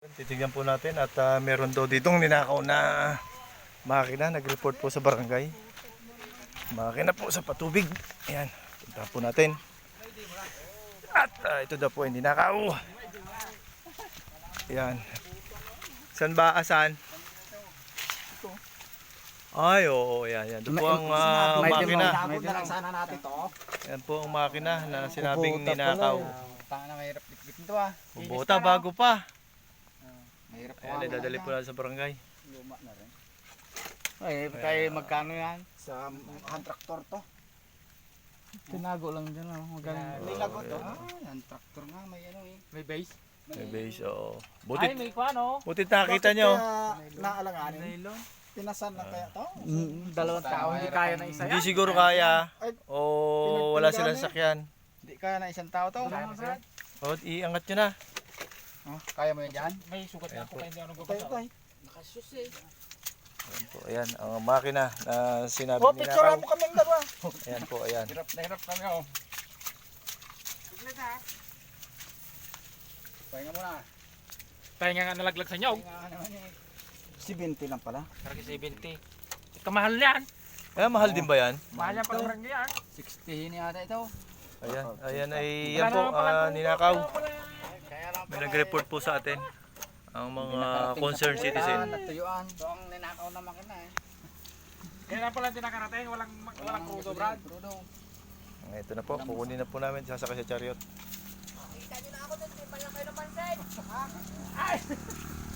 Titignan po natin at meron daw ditong ninakaw na makina. Nag-report po sa barangay. Makina po sa patubig. Ayan, punta po natin. At ito daw po hindi ninakaw. Ayan. Saan ba? Asan? Ay, oo, yan, yan. Doon po ang makina. Yan po ang makina na sinabing ninakaw. Tanga na mahirap dikit nito ah. Bubuta bago pa. Mahirap po. Ayan, idadali po natin sa barangay. Luma na rin. Ay, tayo magkano yan? Sa hand tractor to. Tinago lang dyan. Magaling. Nilago to. Hand tractor nga may ano eh. May base? May base, oo. Ay, may kwano. Butit nakita nyo. Naalanganin. Nailon. Pinasan lang kaya to. Dalawang tao, hindi kaya na isa Hindi yan. siguro kaya. O wala silang sakyan. Hindi kaya na isang tao to. O, iangat nyo na. Kaya mo yan dyan? May sugat na ako kaya hindi ako Tayo nagpapasal. tayo. Nakasus eh. Ayan po, ayan. Ang makina na sinabi Oh, ni picture Nakaw. mo kaming dalawa. Ayan po, ayan. Hirap na hirap kami oh. Pahinga muna. Tayo nga nalaglag sa nyog. Pahinga naman eh. 70 lang pala. Karaki 70. Kamahal yan. Ayan, mahal din ba yan? Mahal yan pag orang yan. 60 ni ata ito. Ayan, ayan ay, yan po, ninakaw. May nag-report po sa atin. Ang mga concerned citizen. Natuyuan. Ito ang ninakaw na makina eh. Kaya na pala tinakarating. Walang krudo, Brad. Crudo. Ito na po, kukunin na po namin. Sasakay sa chariot. Kita nyo na ako doon, di pa lang kayo napansin. Ay!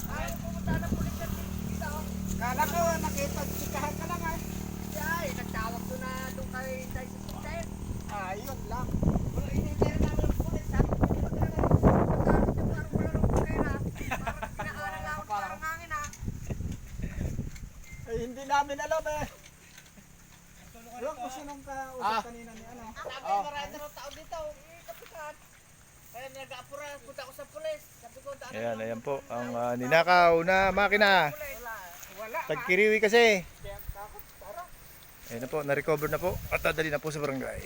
Ay, pumunta na pulis sa dito. Kala ko nakipag-sikahan ka lang eh. Ay, nagtawag doon na doon kayo hintay sa hotel. Ayun lang. Wala, hinintay na namin ang pulis. Sabi ko, hindi mo talaga. Nagkaroon niyo parang wala nung pera. Parang pinaaral lang ako parang hangin ha. Eh, hindi namin alam eh. Ewan ko sinong kausap kanina ni ano. Sabi, marami na tao dito. Eh, kapitan. Kaya nag-aapura, punta ako sa pulis. Sabi ko, daan Ayan, ayan po. Ang ninakaw na makina. wala. Tagkiriwi kasi. Ayan na po, na-recover na po. At dadali na po sa barangay.